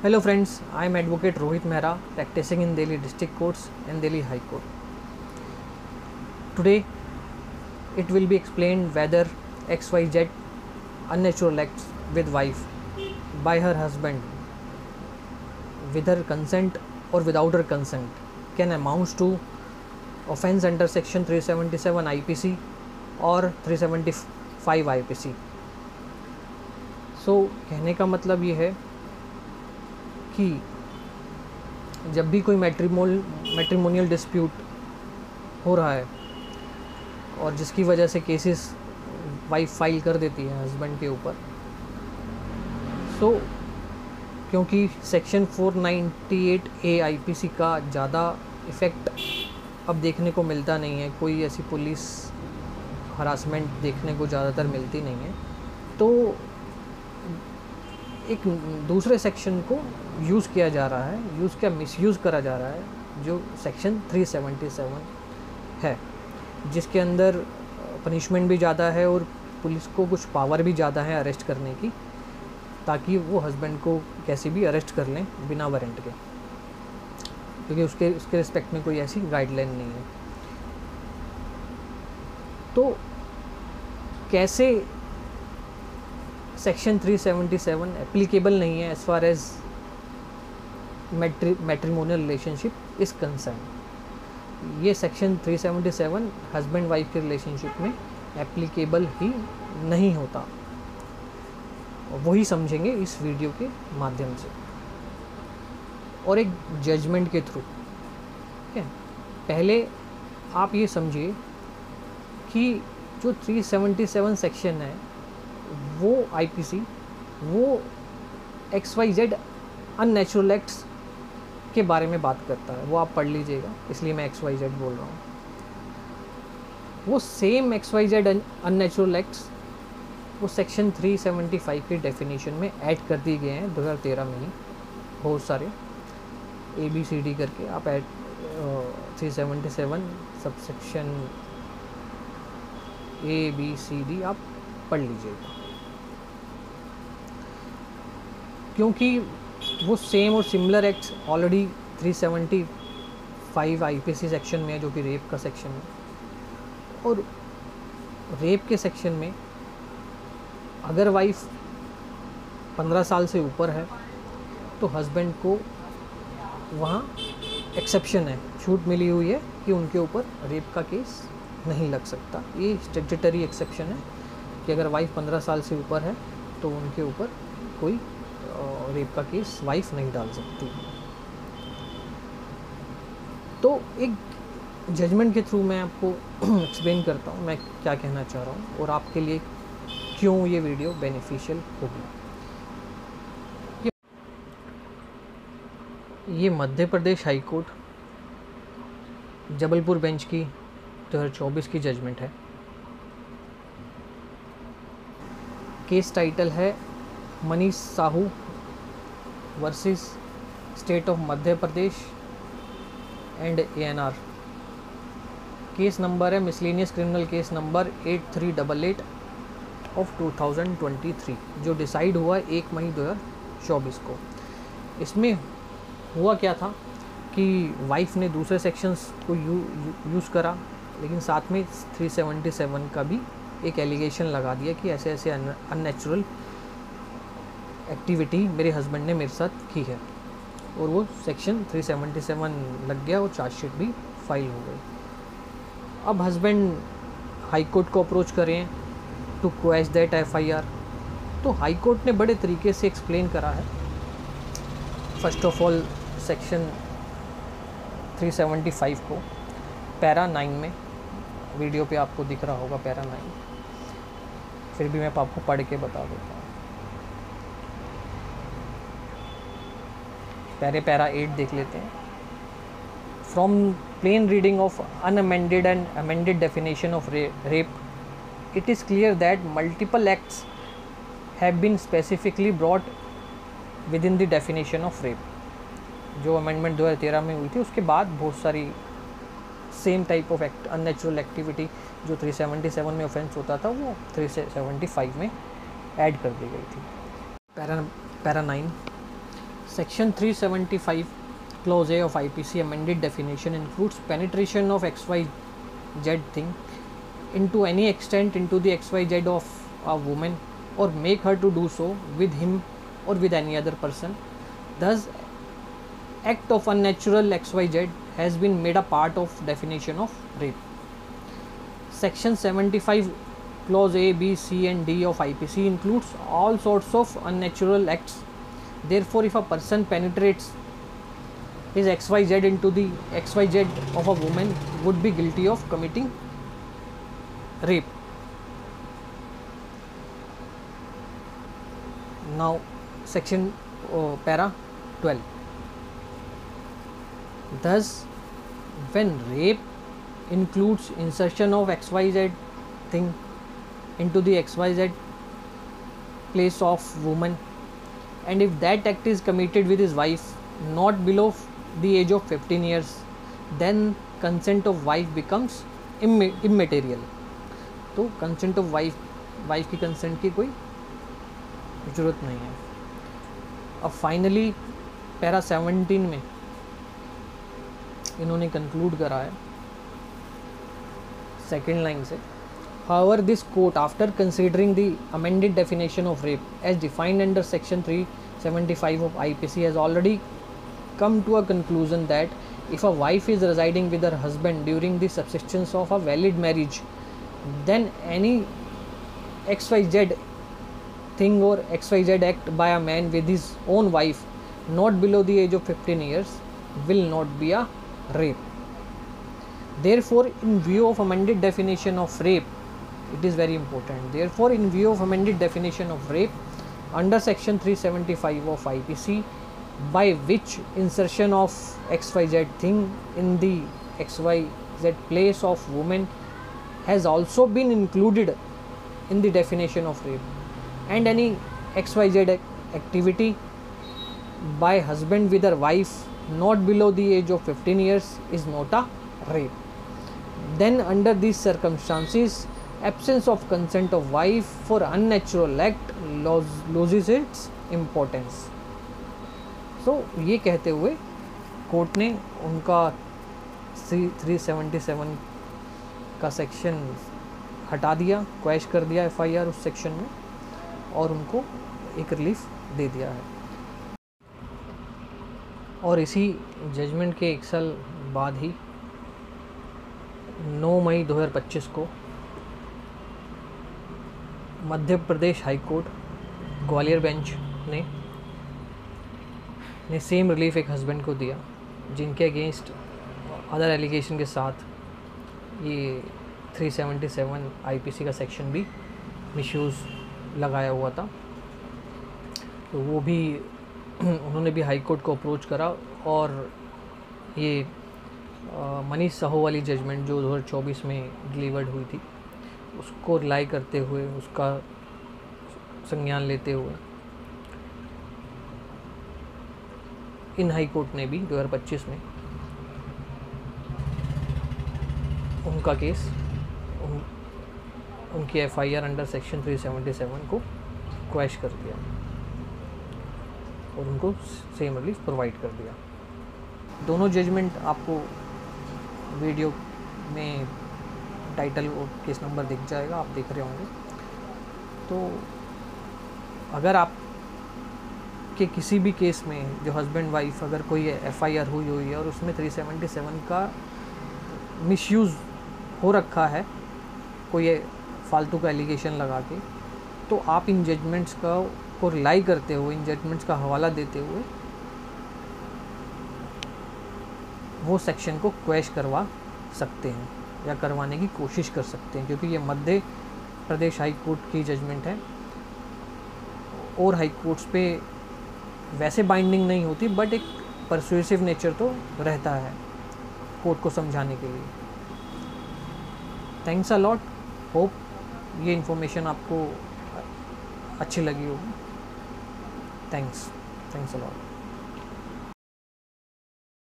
Hello friends, I am Advocate Rohit Mehra, practicing in Delhi District Courts and Delhi High Court. Today, it will be explained whether XYZ unnatural acts with wife by her husband with her consent or without her consent can amount to offence under section 377 IPC or 375 IPC. So कहने का मतलब ये है कि जब भी कोई matrimonial dispute हो रहा है और जिसकी वजह से केसेस वाइफ फाइल कर देती है हस्बैंड के ऊपर, सो क्योंकि सेक्शन 498A IPC का ज़्यादा इफ़ेक्ट अब देखने को मिलता नहीं है, कोई ऐसी पुलिस हरासमेंट देखने को ज़्यादातर मिलती नहीं है, तो एक दूसरे सेक्शन को यूज़ किया जा रहा है, मिसयूज़ करा जा रहा है, जो सेक्शन 377 है, जिसके अंदर पनिशमेंट भी ज़्यादा है और पुलिस को कुछ पावर भी ज़्यादा है अरेस्ट करने की, ताकि वो हस्बैंड को कैसे भी अरेस्ट कर लें बिना वारंट के, क्योंकि उसके रिस्पेक्ट में कोई ऐसी गाइडलाइन नहीं है। तो कैसे सेक्शन 377 एप्लीकेबल नहीं है as far as matrimonial relationship is concern. ये सेक्शन 377 हस्बैंड वाइफ के रिलेशनशिप में एप्लीकेबल ही नहीं होता, वही समझेंगे इस वीडियो के माध्यम से और एक जजमेंट के थ्रू। ठीक है, पहले आप ये समझिए कि जो 377 सेक्शन है वो IPC वो XYZ अननेचुरल एक्ट्स के बारे में बात करता है, वो आप पढ़ लीजिएगा, इसलिए मैं XYZ बोल रहा हूँ। वो सेम XYZ अननेचुरल एक्ट्स वो सेक्शन 375 की डेफिनेशन में ऐड कर दिए गए हैं 2013 में ही, बहुत सारे ABCD करके आप ऐड 377 सबसेक्शन ABCD आप पढ़ लीजिएगा, क्योंकि वो सेम और similar acts already 375 IPC section में है, जो कि रेप का सेक्शन है। और रेप के सेक्शन में अगर वाइफ 15 साल से ऊपर है तो हस्बैंड को वहाँ एक्सेप्शन है, छूट मिली हुई है कि उनके ऊपर रेप का केस नहीं लग सकता। ये स्टैट्यूटरी एक्सेप्शन है कि अगर वाइफ 15 साल से ऊपर है तो उनके ऊपर कोई रेप का केस वाइफ नहीं डाल सकती। तो एक जजमेंट के थ्रू मैं आपको एक्सप्लेन करता हूँ मैं क्या कहना चाह रहा हूँ और आपके लिए क्यों ये वीडियो बेनिफिशियल होगी। ये Madhya Pradesh high court Jabalpur bench की 2024 की जजमेंट है। केस टाइटल है Manish Sahu versus state of Madhya Pradesh and ANR। Case number है miscellaneous criminal case number 8388 of 2023, जो डिसाइड हुआ 1 मई 2024 को। इसमें हुआ क्या था कि वाइफ ने दूसरे सेक्शंस को यूज़ करा, लेकिन साथ में 377 का भी एक एलिगेशन लगा दिया कि ऐसे ऐसे अननेचुरल एक्टिविटी मेरे हस्बैंड ने मेरे साथ की है, और वो सेक्शन 377 लग गया और चार्जशीट भी फाइल हो गई। अब हस्बैंड हाई कोर्ट को अप्रोच करें टू क्वैश दैट FIR, तो हाई कोर्ट ने बड़े तरीके से एक्सप्लेन करा है। फर्स्ट ऑफ ऑल सेक्शन 375 को पैरा 9 में, वीडियो पे आपको दिख रहा होगा पैरा 9, फिर भी मैं आपको पढ़ के बता देता हूँ। पैरा 8 देख लेते हैं। From plain reading of unamended and amended definition of rape, it is clear that multiple acts have been specifically brought within the definition of rape। जो अमेंडमेंट 2013 में हुई थी उसके बाद बहुत सारी same type of act unnatural activity जो 377 में ऑफेंस होता था वो 375 में ऐड कर दी गई थी। Para 9 Section 375 Clause A of IPC amended definition includes penetration of XYZ thing into any extent into the XYZ of a woman or make her to do so with him or with any other person. Thus, act of unnatural XYZ has been made a part of definition of rape. Section 75 Clause A, B, C and D of IPC includes all sorts of unnatural acts. Therefore, if a person penetrates his XYZ into the XYZ of a woman, would be guilty of committing rape. Now, section para 12. Thus, when rape includes insertion of XYZ thing into the XYZ place of woman, and if that act is committed with his wife not below the age of 15 years, then consent of wife becomes immaterial. तो consent of wife की consent की कोई ज़रूरत नहीं है. अब finally para 17 में इन्होंने कंक्लूड करा है सेकेंड लाइन से. However, this court, after considering the amended definition of rape as defined under section 375 of IPC, has already come to a conclusion that if a wife is residing with her husband during the subsistence of a valid marriage, then any XYZ thing or XYZ act by a man with his own wife not below the age of 15 years will not be a rape. Therefore, in view of amended definition of rape, it is very important. Therefore, in view of amended definition of rape under section 375 of IPC, by which insertion of XYZ thing in the XYZ place of woman has also been included in the definition of rape, and any XYZ activity by husband with her wife not below the age of 15 years is not a rape, then under these circumstances, absence of consent of wife for unnatural act loses its importance. So ये कहते हुए court ने उनका 377 का section हटा दिया, quash कर दिया FIR उस सेक्शन में, और उनको एक रिलीफ दे दिया है. और इसी जजमेंट के एक साल बाद ही 9 मई 2025 को मध्य Pradesh high court Gwalior bench ने सेम रिलीफ एक हस्बैंड को दिया जिनके अगेंस्ट अदर एलिगेशन के साथ ये 377 IPC का सेक्शन भी मिसयूज़ लगाया हुआ था. तो वो भी उन्होंने भी हाई कोर्ट को अप्रोच करा, और ये मनीष साहू वाली जजमेंट जो 2024 में डिलीवर्ड हुई थी उसको रिलाई करते हुए, उसका संज्ञान लेते हुए इन हाई कोर्ट ने भी 2025 में उनका केस उनकी FIR अंडर सेक्शन 377 को क्वैश कर दिया और उनको सेम रिलीफ प्रोवाइड कर दिया. दोनों जजमेंट आपको वीडियो में टाइटल और केस नंबर दिख जाएगा, आप देख रहे होंगे. तो अगर आप के किसी भी केस में जो हस्बैंड वाइफ अगर कोई FIR हुई है और उसमें 377 का मिसयूज़ हो रखा है, कोई फालतू का एलिगेशन लगा के, तो आप इन जजमेंट्स को रिलाई करते हुए, इन जजमेंट्स का हवाला देते हुए वो सेक्शन को क्वैश करवा सकते हैं या करवाने की कोशिश कर सकते हैं, क्योंकि ये मध्य प्रदेश हाई कोर्ट की जजमेंट है और हाई कोर्ट्स पे वैसे बाइंडिंग नहीं होती, बट एक परसुएसिव नेचर तो रहता है कोर्ट को समझाने के लिए. Thanks a lot. होप ये इन्फॉर्मेशन आपको अच्छी लगी होगी. Thanks a lot.